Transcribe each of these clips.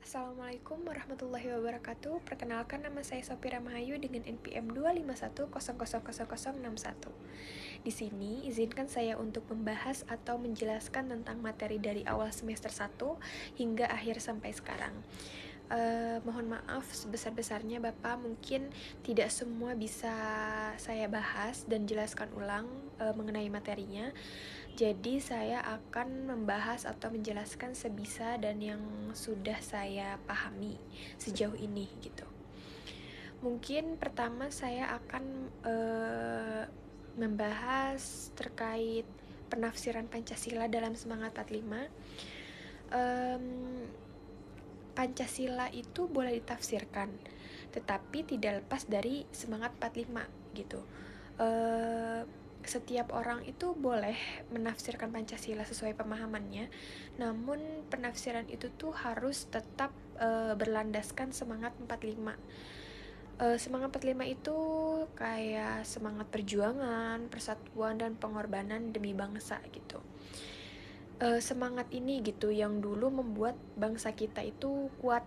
Assalamualaikum warahmatullahi wabarakatuh. Perkenalkan, nama saya Sopira Mahayu dengan NPM 251000061. Di sini izinkan saya untuk membahas atau menjelaskan tentang materi dari awal semester 1 hingga akhir sampai sekarang. Mohon maaf sebesar-besarnya Bapak, mungkin tidak semua bisa saya bahas dan jelaskan ulang mengenai materinya. Jadi saya akan membahas atau menjelaskan sebisa dan yang sudah saya pahami sejauh ini gitu. Mungkin pertama saya akan membahas terkait penafsiran Pancasila dalam Semangat 45. Pancasila itu boleh ditafsirkan, tetapi tidak lepas dari Semangat 45 gitu. Setiap orang itu boleh menafsirkan Pancasila sesuai pemahamannya, namun penafsiran itu tuh harus tetap berlandaskan Semangat 45. Semangat 45 itu kayak semangat perjuangan, persatuan, dan pengorbanan demi bangsa gitu. Semangat ini gitu yang dulu membuat bangsa kita itu kuat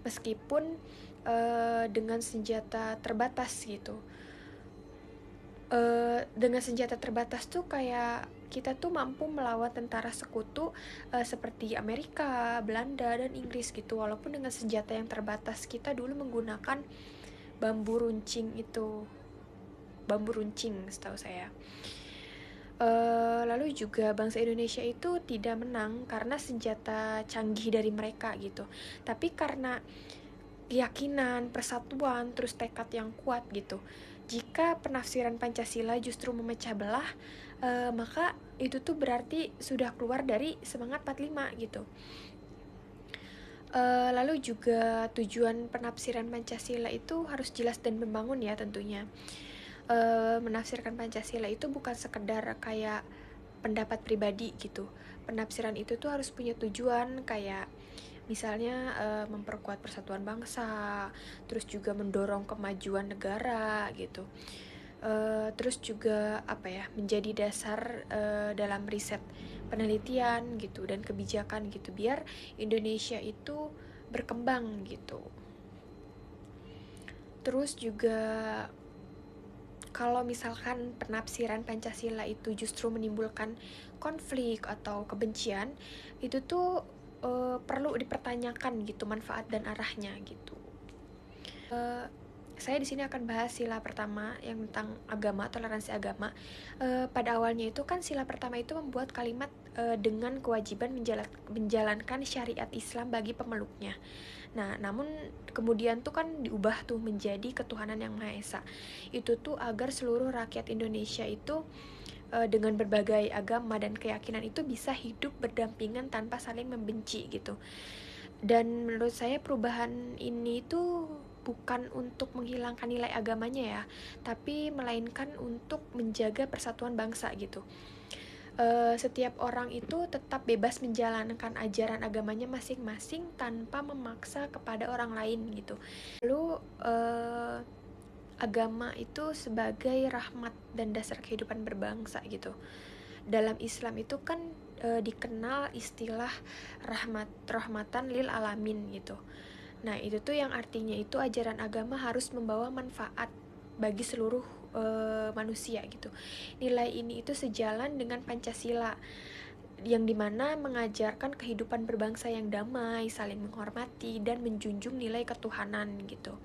meskipun dengan senjata terbatas gitu. Dengan senjata terbatas tuh kayak kita tuh mampu melawan tentara sekutu seperti Amerika, Belanda, dan Inggris gitu. Walaupun dengan senjata yang terbatas, kita dulu menggunakan bambu runcing setahu saya. Lalu juga bangsa Indonesia itu tidak menang karena senjata canggih dari mereka gitu, tapi karena keyakinan, persatuan, terus tekad yang kuat gitu. Jika penafsiran Pancasila justru memecah belah, maka itu tuh berarti sudah keluar dari Semangat 45 gitu. Lalu juga tujuan penafsiran Pancasila itu harus jelas dan membangun ya tentunya. Menafsirkan Pancasila itu bukan sekedar kayak pendapat pribadi gitu. Penafsiran itu tuh harus punya tujuan kayak misalnya memperkuat persatuan bangsa, terus juga mendorong kemajuan negara gitu. Terus juga menjadi dasar dalam riset penelitian gitu dan kebijakan gitu biar Indonesia itu berkembang gitu. Terus juga kalau misalkan penafsiran Pancasila itu justru menimbulkan konflik atau kebencian, itu tuh perlu dipertanyakan gitu manfaat dan arahnya gitu. Saya di sini akan bahas sila pertama yang tentang agama, toleransi agama. Pada awalnya itu kan sila pertama itu membuat kalimat dengan kewajiban menjalankan syariat Islam bagi pemeluknya. Nah, namun kemudian tuh kan diubah tuh menjadi ketuhanan yang Maha Esa. Itu tuh agar seluruh rakyat Indonesia itu dengan berbagai agama dan keyakinan itu bisa hidup berdampingan tanpa saling membenci gitu. Dan menurut saya perubahan ini tuh bukan untuk menghilangkan nilai agamanya ya, tapi melainkan untuk menjaga persatuan bangsa gitu. Setiap orang itu tetap bebas menjalankan ajaran agamanya masing-masing tanpa memaksa kepada orang lain gitu. Lalu agama itu sebagai rahmat dan dasar kehidupan berbangsa gitu. Dalam Islam itu kan dikenal istilah rahmatan lil alamin gitu. Nah, itu tuh yang artinya itu ajaran agama harus membawa manfaat bagi seluruh manusia gitu. Nilai ini itu sejalan dengan Pancasila yang dimana mengajarkan kehidupan berbangsa yang damai, saling menghormati, dan menjunjung nilai ketuhanan gitu.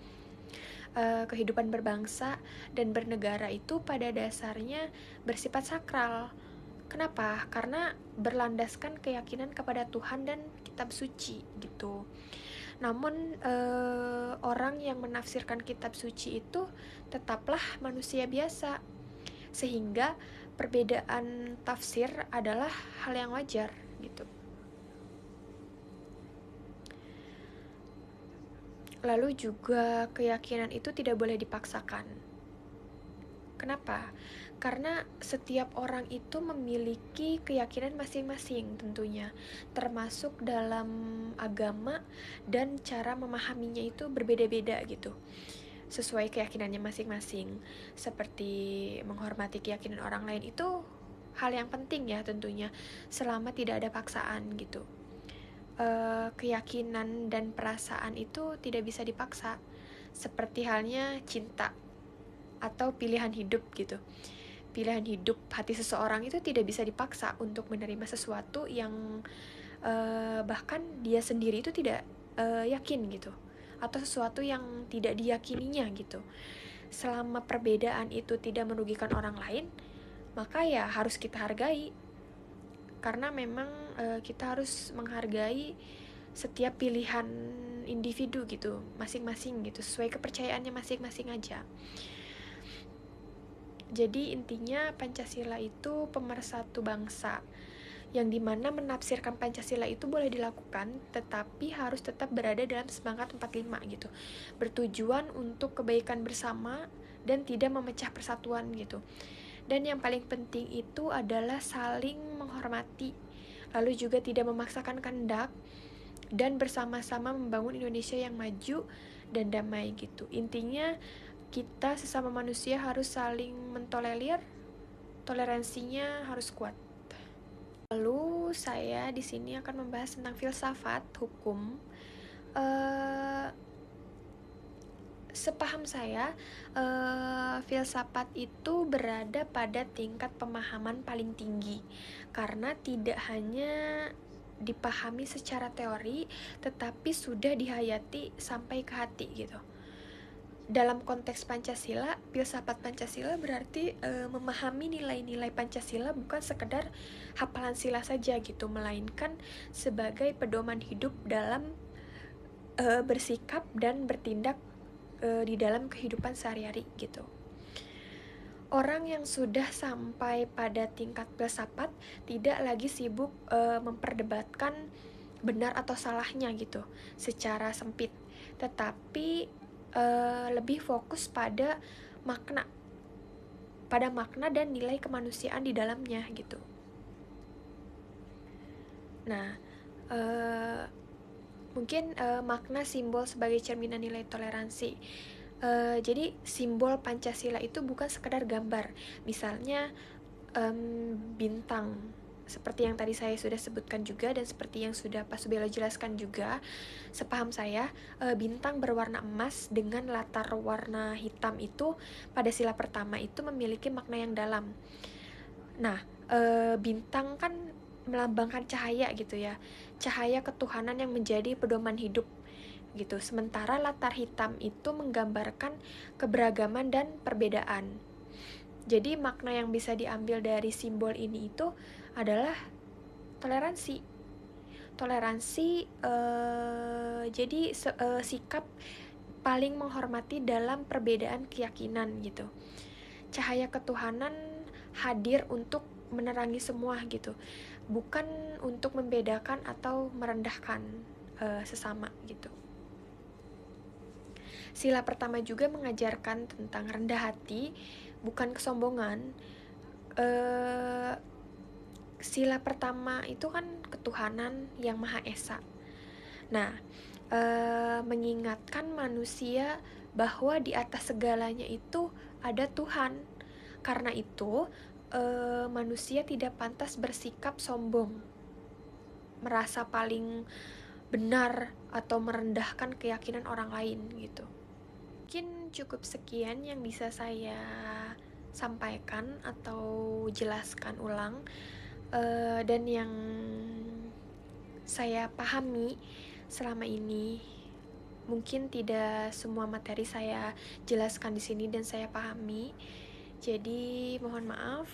Kehidupan berbangsa dan bernegara itu pada dasarnya bersifat sakral. Kenapa? Karena berlandaskan keyakinan kepada Tuhan dan kitab suci gitu. Namun orang yang menafsirkan kitab suci itu tetaplah manusia biasa, sehingga perbedaan tafsir adalah hal yang wajar gitu. Lalu juga keyakinan itu tidak boleh dipaksakan. Kenapa? Karena setiap orang itu memiliki keyakinan masing-masing tentunya, termasuk dalam agama, dan cara memahaminya itu berbeda-beda gitu, sesuai keyakinannya masing-masing. Seperti menghormati keyakinan orang lain itu hal yang penting ya tentunya, selama tidak ada paksaan gitu. keyakinan dan perasaan itu tidak bisa dipaksa, seperti halnya cinta atau pilihan hidup gitu. Pilihan hidup hati seseorang itu tidak bisa dipaksa untuk menerima sesuatu yang bahkan dia sendiri itu tidak yakin gitu, atau sesuatu yang tidak diyakininya gitu. Selama perbedaan itu tidak merugikan orang lain, maka ya harus kita hargai, karena memang kita harus menghargai setiap pilihan individu gitu, masing-masing gitu, sesuai kepercayaannya masing-masing aja. Jadi intinya Pancasila itu pemersatu bangsa, yang dimana menafsirkan Pancasila itu boleh dilakukan, tetapi harus tetap berada dalam semangat 45 gitu, bertujuan untuk kebaikan bersama dan tidak memecah persatuan gitu. Dan yang paling penting itu adalah saling menghormati, lalu juga tidak memaksakan kehendak, dan bersama-sama membangun Indonesia yang maju dan damai gitu. Intinya kita sesama manusia harus saling mentolerir, toleransinya harus kuat. Lalu saya di sini akan membahas tentang filsafat hukum. Sepaham saya, filsafat itu berada pada tingkat pemahaman paling tinggi, karena tidak hanya dipahami secara teori, tetapi sudah dihayati sampai ke hati gitu. Dalam konteks Pancasila, filsafat Pancasila berarti memahami nilai-nilai Pancasila bukan sekedar hafalan sila saja gitu, melainkan sebagai pedoman hidup dalam bersikap dan bertindak di dalam kehidupan sehari-hari gitu. Orang yang sudah sampai pada tingkat filsafat tidak lagi sibuk memperdebatkan benar atau salahnya gitu secara sempit, tetapi lebih fokus pada makna dan nilai kemanusiaan di dalamnya gitu. Nah, mungkin makna simbol sebagai cerminan nilai toleransi. Jadi simbol Pancasila itu bukan sekedar gambar, misalnya bintang, seperti yang tadi saya sudah sebutkan juga, dan seperti yang sudah Pak Subelo jelaskan juga. Sepaham saya, bintang berwarna emas dengan latar warna hitam itu pada sila pertama itu memiliki makna yang dalam. Nah, bintang kan melambangkan cahaya gitu ya, cahaya ketuhanan yang menjadi pedoman hidup gitu. Sementara latar hitam itu menggambarkan keberagaman dan perbedaan. Jadi makna yang bisa diambil dari simbol ini itu adalah toleransi. Jadi sikap paling menghormati dalam perbedaan keyakinan gitu. Cahaya ketuhanan hadir untuk menerangi semua gitu, bukan untuk membedakan atau merendahkan sesama gitu. Sila pertama juga mengajarkan tentang rendah hati, bukan kesombongan. Sila pertama itu kan ketuhanan yang Maha Esa. Nah, mengingatkan manusia bahwa di atas segalanya itu ada Tuhan. Karena itu, manusia tidak pantas bersikap sombong, merasa paling benar atau merendahkan keyakinan orang lain gitu. Mungkin cukup sekian yang bisa saya sampaikan atau jelaskan ulang, dan yang saya pahami selama ini. Mungkin tidak semua materi saya jelaskan di sini dan saya pahami. Jadi mohon maaf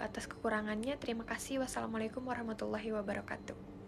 atas kekurangannya. Terima kasih. Wassalamualaikum warahmatullahi wabarakatuh.